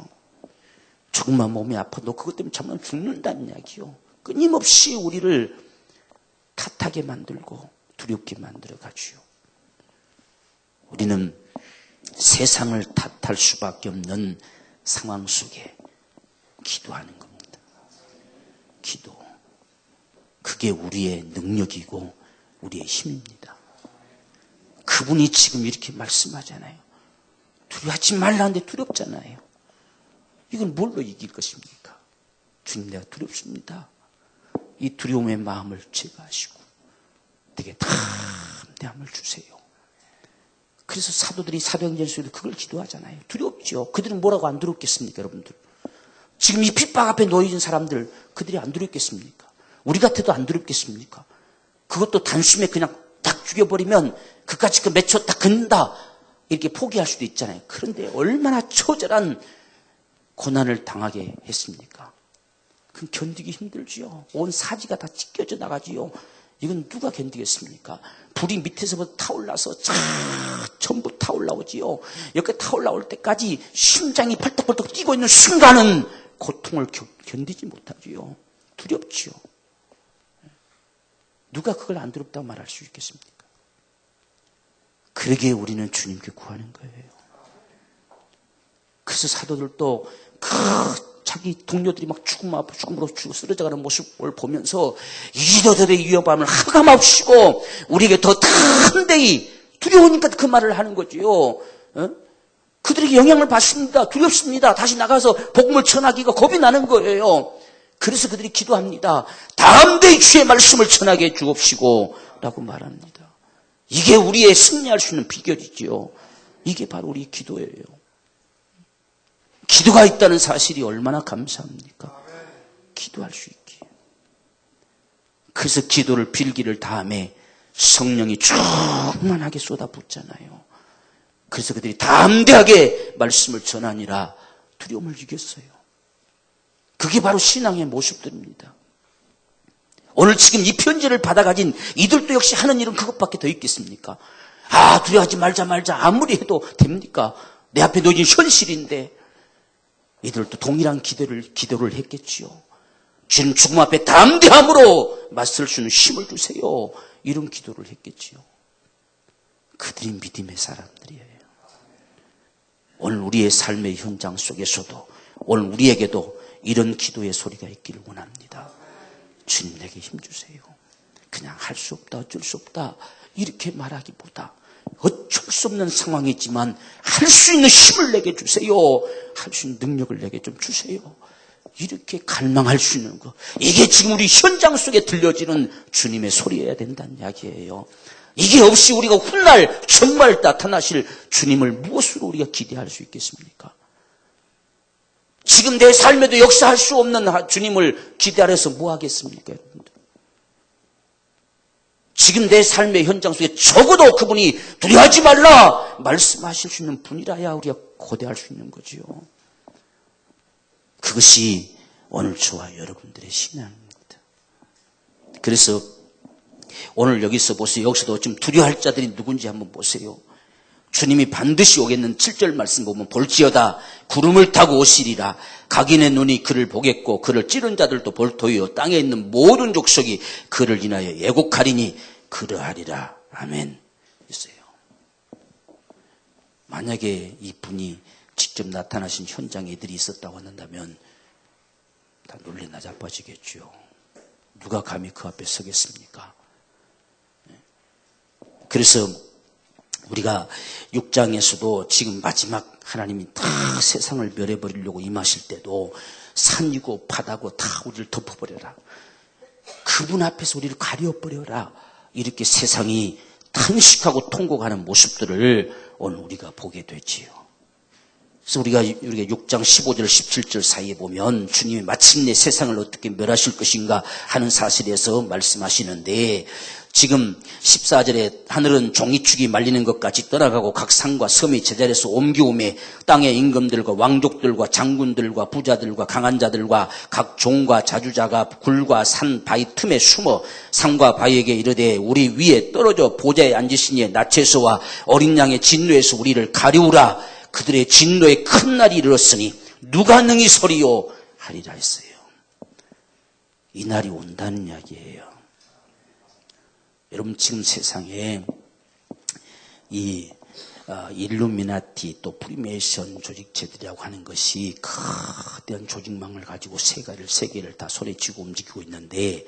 S1: 조금만 몸이 아파 너 그것 때문에 잠깐 죽는다는 이야기요. 끊임없이 우리를 탓하게 만들고 두렵게 만들어 가지요. 우리는 세상을 탓할 수밖에 없는 상황 속에 기도하는 겁니다. 기도. 그게 우리의 능력이고 우리의 힘입니다. 그분이 지금 이렇게 말씀하잖아요. 두려워하지 말라는데 두렵잖아요. 이건 뭘로 이길 것입니까? 주님 내가 두렵습니다. 이 두려움의 마음을 제거하시고 내게 담대함을 주세요. 그래서 사도들이 사도행전 속에도 그걸 기도하잖아요. 두렵죠. 그들은 뭐라고 안 두렵겠습니까 여러분들? 지금 이 핍박 앞에 놓여진 사람들 그들이 안 두렵겠습니까? 우리 같아도 안 두렵겠습니까? 그것도 단숨에 그냥 딱 죽여버리면 그까짓 그 몇 초 딱 긋는다 이렇게 포기할 수도 있잖아요. 그런데 얼마나 처절한 고난을 당하게 했습니까? 그건 견디기 힘들지요. 온 사지가 다 찢겨져 나가지요. 이건 누가 견디겠습니까? 불이 밑에서부터 타올라서 전부 타올라오지요. 이렇게 타올라올 때까지 심장이 벌떡벌떡 뛰고 있는 순간은 고통을 견디지 못하지요. 두렵지요. 누가 그걸 안 두렵다고 말할 수 있겠습니까? 그러기에 우리는 주님께 구하는 거예요. 그래서 사도들도 자기 동료들이 막 죽음으로 쓰러져가는 모습을 보면서 이도들의 위협함을 하감없이고 우리에게 더 담대히 두려우니까 그 말을 하는 거지요. 그들에게 영향을 받습니다. 두렵습니다. 다시 나가서 복음을 전하기가 겁이 나는 거예요. 그래서 그들이 기도합니다. 담대히 주의 말씀을 전하게 해 주옵시고 라고 말합니다. 이게 우리의 승리할 수 있는 비결이지요. 이게 바로 우리 기도예요. 기도가 있다는 사실이 얼마나 감사합니까? 기도할 수 있기에. 그래서 기도를 빌기를 다음에 성령이 충만하게 쏟아붓잖아요. 그래서 그들이 담대하게 말씀을 전하니라 두려움을 이겼어요. 그게 바로 신앙의 모습들입니다. 오늘 지금 이 편지를 받아가진 이들도 역시 하는 일은 그것밖에 더 있겠습니까? 두려워하지 말자 아무리 해도 됩니까? 내 앞에 놓인 현실인데 이들도 동일한 기도를 했겠지요. 주님 죽음 앞에 담대함으로 맞설 수 있는 힘을 주세요. 이런 기도를 했겠지요. 그들이 믿음의 사람들이에요. 오늘 우리의 삶의 현장 속에서도 오늘 우리에게도 이런 기도의 소리가 있기를 원합니다. 주님 내게 힘주세요. 그냥 할 수 없다 어쩔 수 없다 이렇게 말하기보다 어쩔 수 없는 상황이지만 할 수 있는 힘을 내게 주세요. 할 수 있는 능력을 내게 좀 주세요. 이렇게 갈망할 수 있는 거. 이게 지금 우리 현장 속에 들려지는 주님의 소리여야 된다는 이야기예요. 이게 없이 우리가 훗날 정말 나타나실 주님을 무엇으로 우리가 기대할 수 있겠습니까? 지금 내 삶에도 역사할 수 없는 주님을 기대하려서 뭐 하겠습니까, 여러분들? 지금 내 삶의 현장 속에 적어도 그분이 두려워하지 말라 말씀하실 수 있는 분이라야 우리가 고대할 수 있는 거지요. 그것이 오늘 저와 여러분들의 신앙입니다. 그래서 오늘 여기서 보세요. 여기서도 좀 두려워할 자들이 누군지 한번 보세요. 주님이 반드시 오겠는 7절 말씀 보면 볼지어다 구름을 타고 오시리라. 각인의 눈이 그를 보겠고 그를 찌른 자들도 볼터이요 땅에 있는 모든 족속이 그를 인하여 애곡하리니 그러하리라. 아멘. 있어요. 만약에 이분이 직접 나타나신 현장에 이들이 있었다고 한다면 다 놀래나 자빠지겠죠. 누가 감히 그 앞에 서겠습니까? 그래서 우리가 6장에서도 지금 마지막 하나님이 다 세상을 멸해버리려고 임하실 때도 산이고 바다고 다 우리를 덮어버려라. 그분 앞에서 우리를 가려버려라. 이렇게 세상이 탄식하고 통곡하는 모습들을 오늘 우리가 보게 되지요. 그래서 우리가 6장 15절 17절 사이에 보면 주님이 마침내 세상을 어떻게 멸하실 것인가 하는 사실에서 말씀하시는데 지금 14절에 하늘은 종이축이 말리는 것까지 떠나가고 각 산과 섬이 제자리에서 옮겨오매 땅의 임금들과 왕족들과 장군들과 부자들과 강한 자들과 각 종과 자주자가 굴과 산 바위 틈에 숨어 산과 바위에게 이르되 우리 위에 떨어져 보좌에 앉으신 이의 낯에서와 어린 양의 진노에서 우리를 가리우라. 그들의 진노의 큰 날이 이르렀으니 누가 능히 서리요 하리라 했어요. 이 날이 온다는 이야기예요. 여러분 지금 세상에 이 일루미나티 또 프리메이션 조직체들이라고 하는 것이 거대한 조직망을 가지고 세계를 다 소리치고 움직이고 있는데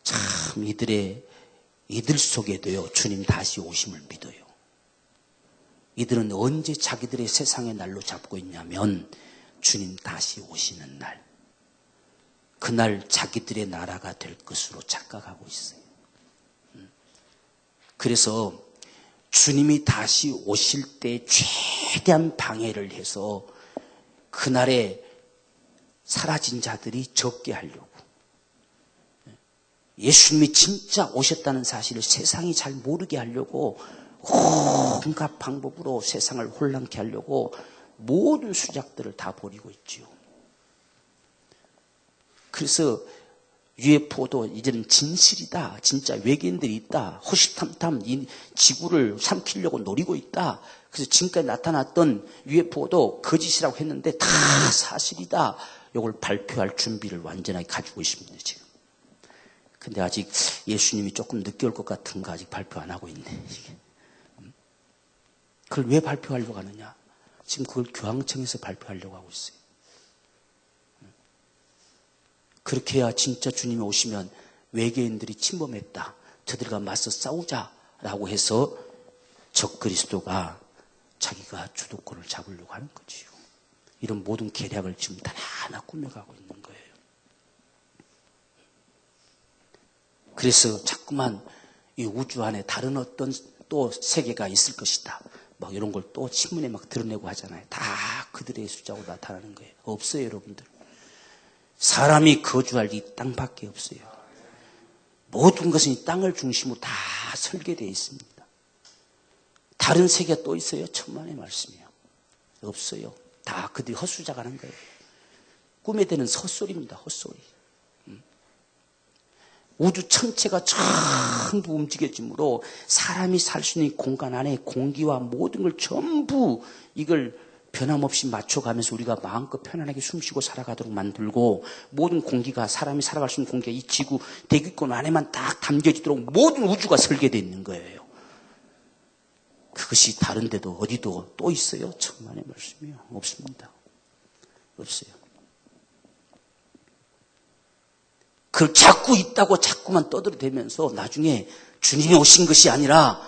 S1: 참 이들 속에도요 주님 다시 오심을 믿어요. 이들은 언제 자기들의 세상의 날로 잡고 있냐면 주님 다시 오시는 날. 그날 자기들의 나라가 될 것으로 착각하고 있어요. 그래서 주님이 다시 오실 때 최대한 방해를 해서 그날에 사라진 자들이 적게 하려고. 예수님이 진짜 오셨다는 사실을 세상이 잘 모르게 하려고 온갖 방법으로 세상을 혼란케 하려고 모든 수작들을 다 벌이고 있지요. 그래서 UFO도 이제는 진실이다. 진짜 외계인들이 있다. 호시탐탐 이 지구를 삼키려고 노리고 있다. 그래서 지금까지 나타났던 UFO도 거짓이라고 했는데 다 사실이다. 이걸 발표할 준비를 완전하게 가지고 있습니다. 지금. 근데 아직 예수님이 조금 늦게 올 것 같은가 아직 발표 안 하고 있네. 이게. 그걸 왜 발표하려고 하느냐? 지금 그걸 교황청에서 발표하려고 하고 있어요. 그렇게 해야 진짜 주님이 오시면 외계인들이 침범했다. 저들과 맞서 싸우자라고 해서 적그리스도가 자기가 주도권을 잡으려고 하는 거지요. 이런 모든 계략을 지금 하나하나 꾸며가고 있는 거예요. 그래서 자꾸만 이 우주 안에 다른 어떤 또 세계가 있을 것이다. 막 이런 걸 또 신문에 막 드러내고 하잖아요. 다 그들의 숫자로 나타나는 거예요. 없어요, 여러분들. 사람이 거주할 이 땅밖에 없어요. 모든 것은 이 땅을 중심으로 다 설계되어 있습니다. 다른 세계가 또 있어요? 천만의 말씀이에요. 없어요. 다 그들이 헛수작하는 거예요. 꿈에 대는 헛소리입니다. 헛소리. 우주 전체가 전부 움직여지므로 사람이 살 수 있는 공간 안에 공기와 모든 걸 전부 이걸 변함없이 맞춰가면서 우리가 마음껏 편안하게 숨쉬고 살아가도록 만들고 모든 공기가 사람이 살아갈 수 있는 공기가 이 지구 대기권 안에만 딱 담겨지도록 모든 우주가 설계되어 있는 거예요. 그것이 다른 데도 어디도 또 있어요? 천만의 말씀이요. 없습니다. 없어요. 그걸 자꾸 있다고 자꾸만 떠들어대면서 나중에 주님이 오신 것이 아니라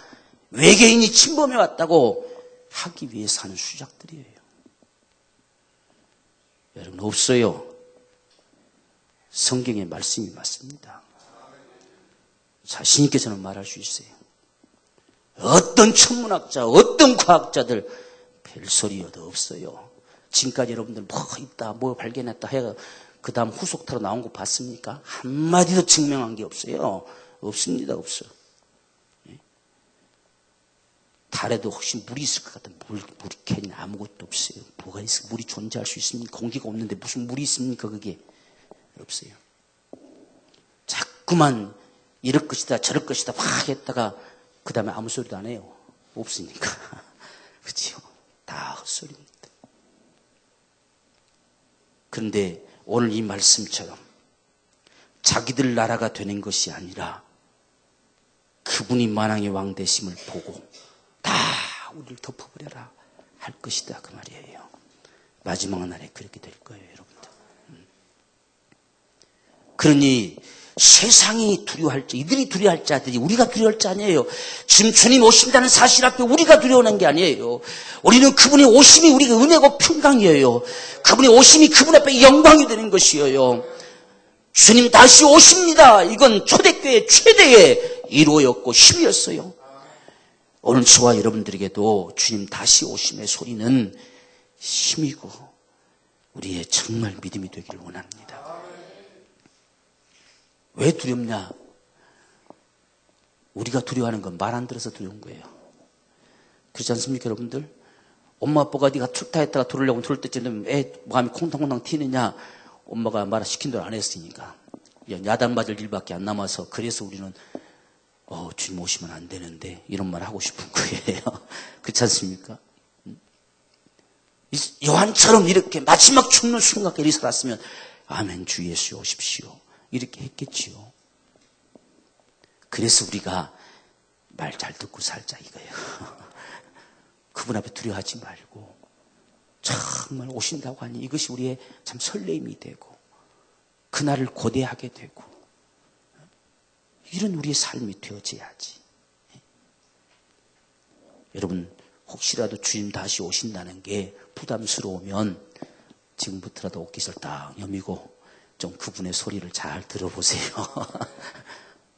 S1: 외계인이 침범해 왔다고 하기 위해서 하는 수작들이에요. 여러분 없어요. 성경의 말씀이 맞습니다. 자신 있게 저는 말할 수 있어요. 어떤 천문학자, 어떤 과학자들 별소리여도 없어요. 지금까지 여러분들 뭐 있다, 뭐 발견했다 해가 그 다음 후속타로 나온 거 봤습니까? 한마디도 증명한 게 없어요. 없습니다, 없어. 달에도 혹시 물이 있을 것 같아. 물이 캐니 아무것도 없어요. 뭐가 있어? 물이 존재할 수 있습니까? 공기가 없는데 무슨 물이 있습니까? 그게 없어요. 자꾸만 이럴 것이다, 저럴 것이다 막 했다가 그 다음에 아무 소리도 안 해요. 없으니까. 그렇죠? 다 헛소리입니다. 그런데 오늘 이 말씀처럼 자기들 나라가 되는 것이 아니라 그분이 만왕의 왕 되심을 보고 다 우리를 덮어버려라 할 것이다 그 말이에요. 마지막 날에 그렇게 될 거예요, 여러분들. 그러니 세상이 두려워할 자, 이들이 두려워할 자들이 우리가 두려워할 자 아니에요. 지금 주님 오신다는 사실 앞에 우리가 두려워하는 게 아니에요. 우리는 그분의 오심이 우리가 은혜고 평강이에요. 그분의 오심이 그분 앞에 영광이 되는 것이에요. 주님 다시 오십니다. 이건 초대교회 최대의 이루어였고 힘이었어요. 오늘 저와 여러분들에게도 주님 다시 오심의 소리는 힘이고 우리의 정말 믿음이 되기를 원합니다. 왜 두렵냐? 우리가 두려워하는 건 말 안 들어서 두려운 거예요. 그렇지 않습니까, 여러분들? 엄마 아빠가 네가 출타했다가 들어오려고 들을 때쯤 애 마음이 콩탕콩탕 튀느냐? 엄마가 말 시킨 대로 안 했으니까. 야단 맞을 일밖에 안 남아서 그래서 우리는 주님 오시면 안 되는데 이런 말 하고 싶은 거예요. 그렇지 않습니까? 요한처럼 이렇게 마지막 죽는 순간까지 살았으면 아멘 주 예수 오십시오. 이렇게 했겠지요. 그래서 우리가 말 잘 듣고 살자 이거예요. 그분 앞에 두려워하지 말고 정말 오신다고 하니 이것이 우리의 참 설레임이 되고 그날을 고대하게 되고 이런 우리의 삶이 되어져야지. 여러분 혹시라도 주님 다시 오신다는 게 부담스러우면 지금부터라도 옷깃을 딱 여미고 좀 그분의 소리를 잘 들어보세요.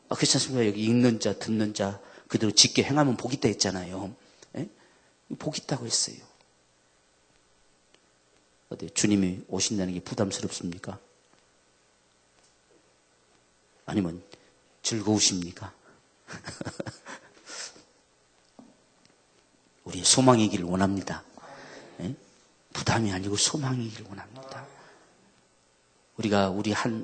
S1: 그렇지 않습니까? 여기 읽는 자, 듣는 자, 그대로 짓게 행하면 복 있다 했잖아요. 예? 복 있다고 했어요. 어때? 주님이 오신다는 게 부담스럽습니까? 아니면 즐거우십니까? 우리의 소망이기를 원합니다. 예? 부담이 아니고 소망이기를 원합니다.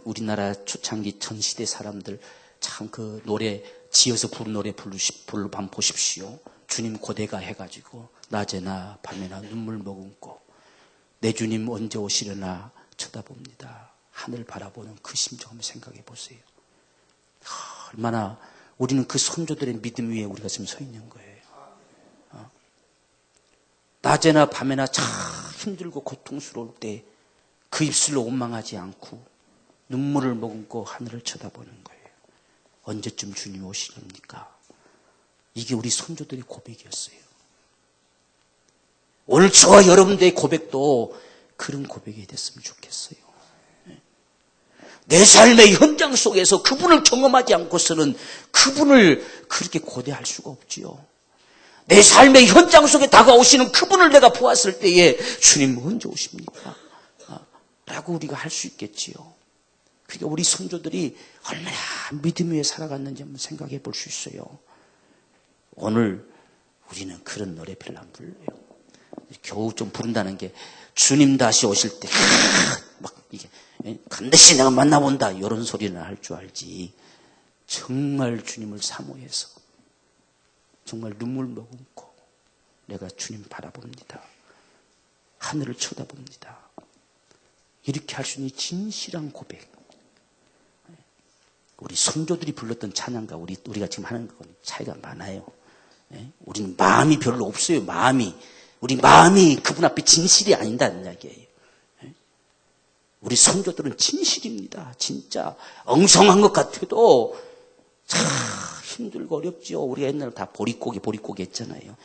S1: 우리나라 초창기 전시대 사람들 참 그 노래 지어서 부른 노래 불러 한번 보십시오. 주님 고대가 해가지고 낮에나 밤에나 눈물 머금고 내 주님 언제 오시려나 쳐다봅니다. 하늘 바라보는 그 심정 한번 생각해 보세요. 얼마나 우리는 그 선조들의 믿음 위에 우리가 지금 서 있는 거예요. 낮에나 밤에나 참 힘들고 고통스러울 때 그 입술로 원망하지 않고 눈물을 머금고 하늘을 쳐다보는 거예요. 언제쯤 주님 오시렵니까? 이게 우리 선조들의 고백이었어요. 오늘 저와 여러분들의 고백도 그런 고백이 됐으면 좋겠어요. 내 삶의 현장 속에서 그분을 경험하지 않고서는 그분을 그렇게 고대할 수가 없지요. 내 삶의 현장 속에 다가오시는 그분을 내가 보았을 때에 주님 언제 오십니까? 라고 우리가 할 수 있겠지요. 그러니까 우리 선조들이 얼마나 믿음 위에 살아갔는지 한번 생각해 볼 수 있어요. 오늘 우리는 그런 노래 별로 안 불러요. 겨우 좀 부른다는 게 주님 다시 오실 때 막 이게 반드시 내가 만나본다 이런 소리는 할 줄 알지. 정말 주님을 사모해서 정말 눈물 머금고 내가 주님 바라봅니다. 하늘을 쳐다봅니다. 이렇게 할 수 있는 진실한 고백. 우리 선조들이 불렀던 찬양과 우리가 지금 하는 건 차이가 많아요. 우리는 마음이 별로 없어요. 우리 마음이 그분 앞에 진실이 아닌다는 이야기예요. 우리 선조들은 진실입니다. 진짜 엉성한 것 같아도 참 힘들고 어렵죠. 우리가 옛날에 다 보릿고기 했잖아요.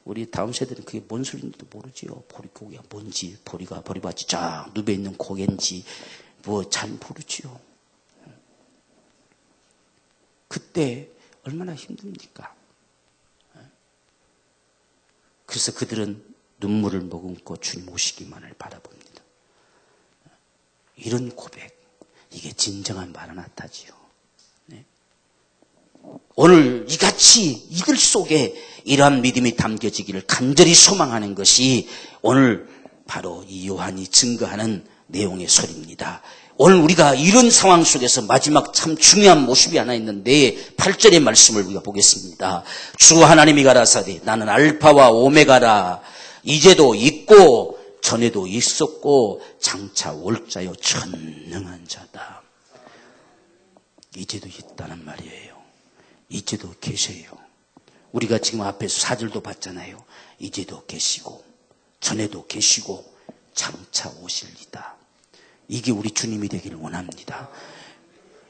S1: 우리 다음 세대는 그게 뭔 소리인지도 모르지요. 보릿고기가 뭔지, 보리밭이 쫙 누벼 있는 고개인지 뭐 잘 모르지요. 그때 얼마나 힘듭니까? 그래서 그들은 눈물을 머금고 주님 오시기만을 바라봅니다. 이런 고백, 이게 진정한 마라나타지요. 네. 오늘 이같이 이들 속에 이러한 믿음이 담겨지기를 간절히 소망하는 것이 오늘 바로 이 요한이 증거하는 내용의 소리입니다. 오늘 우리가 이런 상황 속에서 마지막 참 중요한 모습이 하나 있는데 8절의 말씀을 우리가 보겠습니다. 주 하나님이 가라사대 나는 알파와 오메가라. 이제도 있고 전에도 있었고 장차 올 자요 전능한 자다. 이제도 있다는 말이에요. 이제도 계세요. 우리가 지금 앞에서 4절도 봤잖아요. 이제도 계시고 전에도 계시고 장차 오실리다. 이게 우리 주님이 되기를 원합니다.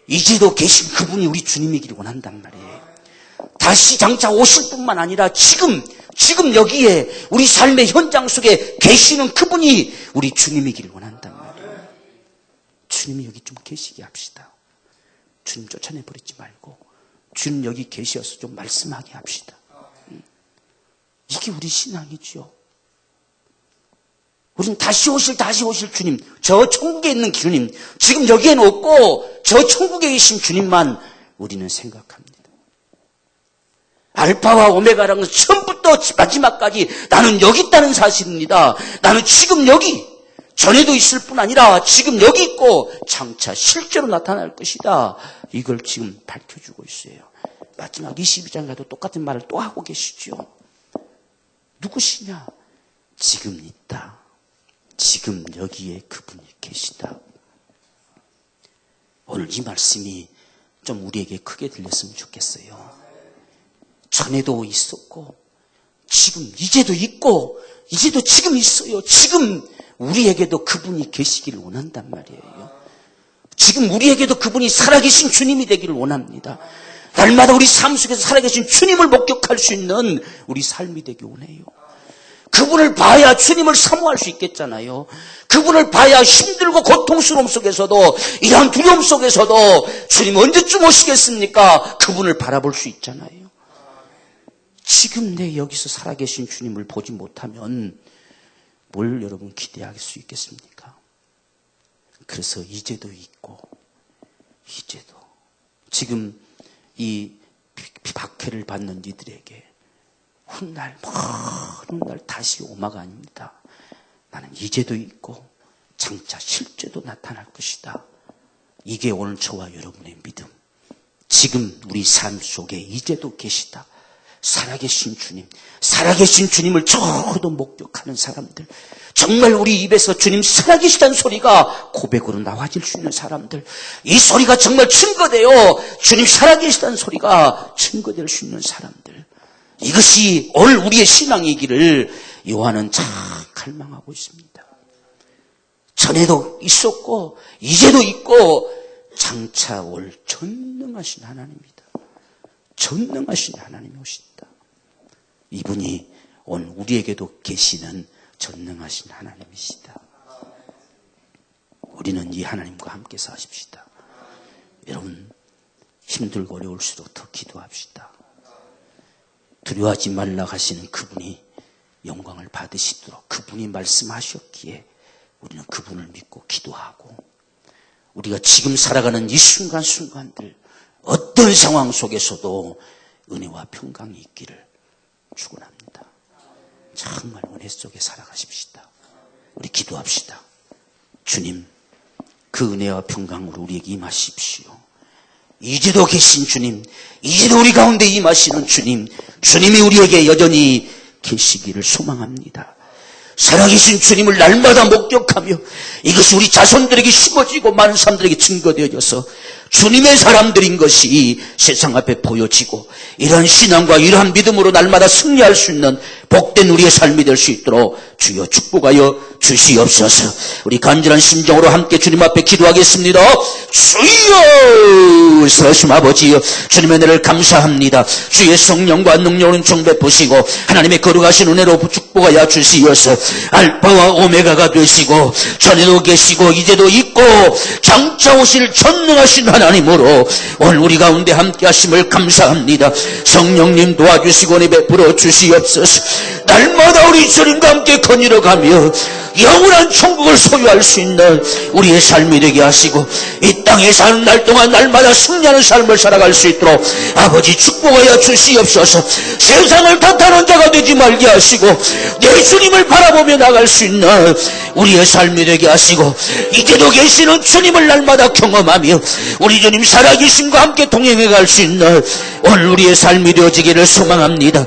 S1: 이제도 계신 그분이 우리 주님이기를 원한단 말이에요. 다시 장차 오실 뿐만 아니라 지금 여기에 우리 삶의 현장 속에 계시는 그분이 우리 주님이기를 원한단 말이에요. 주님이 여기 좀 계시게 합시다. 주님 쫓아내버리지 말고 주님 여기 계셔서 좀 말씀하게 합시다. 이게 우리 신앙이죠. 우리는 다시 오실 주님, 저 천국에 있는 주님, 지금 여기에는 없고 저 천국에 계신 주님만 우리는 생각합니다. 알파와 오메가라는 것은 처음부터 마지막까지 나는 여기 있다는 사실입니다. 나는 지금 여기, 전에도 있을 뿐 아니라 지금 여기 있고 장차 실제로 나타날 것이다. 이걸 지금 밝혀주고 있어요. 마지막 22장 가도 똑같은 말을 또 하고 계시죠. 누구시냐? 지금 있다. 지금 여기에 그분이 계시다. 오늘 이 말씀이 좀 우리에게 크게 들렸으면 좋겠어요. 전에도 있었고 지금 이제도 있고 이제도 지금 있어요. 지금 우리에게도 그분이 계시기를 원한단 말이에요. 지금 우리에게도 그분이 살아계신 주님이 되기를 원합니다. 날마다 우리 삶 속에서 살아계신 주님을 목격할 수 있는 우리 삶이 되기 원해요. 그분을 봐야 주님을 사모할 수 있겠잖아요. 그분을 봐야 힘들고 고통스러움 속에서도 이러한 두려움 속에서도 주님 언제쯤 오시겠습니까? 그분을 바라볼 수 있잖아요. 지금 내 여기서 살아계신 주님을 보지 못하면 뭘 여러분 기대할 수 있겠습니까? 그래서 이제도 있고 이제도 지금 이 박해를 받는 이들에게 훗날 먼 날 다시 오마가 아닙니다. 나는 이제도 있고 장차 실제도 나타날 것이다. 이게 오늘 저와 여러분의 믿음. 지금 우리 삶 속에 이제도 계시다. 살아계신 주님, 살아계신 주님을 저도 목격하는 사람들, 정말 우리 입에서 주님 살아계시다는 소리가 고백으로 나와질 수 있는 사람들, 이 소리가 정말 증거되어 주님 살아계시다는 소리가 증거될 수 있는 사람들, 이것이 오늘 우리의 신앙이기를 요한은 참 갈망하고 있습니다. 전에도 있었고 이제도 있고 장차 올 전능하신 하나님입니다. 전능하신 하나님이 오신다. 이분이 오늘 우리에게도 계시는 전능하신 하나님이시다. 우리는 이 하나님과 함께 사십시다. 여러분 힘들고 어려울수록 더 기도합시다. 두려워하지 말라 하시는 그분이 영광을 받으시도록 그분이 말씀하셨기에 우리는 그분을 믿고 기도하고 우리가 지금 살아가는 이 순간순간들 어떤 상황 속에서도 은혜와 평강이 있기를 축원합니다. 정말 은혜 속에 살아가십시다. 우리 기도합시다. 주님, 그 은혜와 평강으로 우리에게 임하십시오. 이제도 계신 주님, 이제도 우리 가운데 임하시는 주님, 주님이 우리에게 여전히 계시기를 소망합니다. 살아계신 주님을 날마다 목격하며 이것이 우리 자손들에게 심어지고 많은 사람들에게 증거되어져서 주님의 사람들인 것이 세상 앞에 보여지고 이러한 신앙과 이러한 믿음으로 날마다 승리할 수 있는 복된 우리의 삶이 될 수 있도록 주여 축복하여 주시옵소서. 우리 간절한 심정으로 함께 주님 앞에 기도하겠습니다. 주여 살아계신 아버지여, 주님의 은혜를 감사합니다. 주의 성령과 능력을 정베푸시고 하나님의 거룩하신 은혜로 축복하여 주시어서 알파와 오메가가 되시고 전에도 계시고 이제도 있고 장차 오실 전능하신 하나님으로 오늘 우리 가운데 함께 하심을 감사합니다. 성령님 도와주시고 은혜 베풀어 주시옵소서. 날마다 우리 주님과 함께 거닐어가며 영원한 천국을 소유할 수 있는 우리의 삶이 되게 하시고, 이 땅에 사는 날 동안 날마다 승리하는 삶을 살아갈 수 있도록 아버지 축복하여 주시옵소서. 세상을 탓하는 자가 되지 말게 하시고 내 주님을 바라보며 나갈 수 있는 우리의 삶이 되게 하시고, 이제도 계시는 주님을 날마다 경험하며 우리 주님 살아계심과 함께 동행해 갈 수 있는 오늘 우리의 삶이 되어지기를 소망합니다.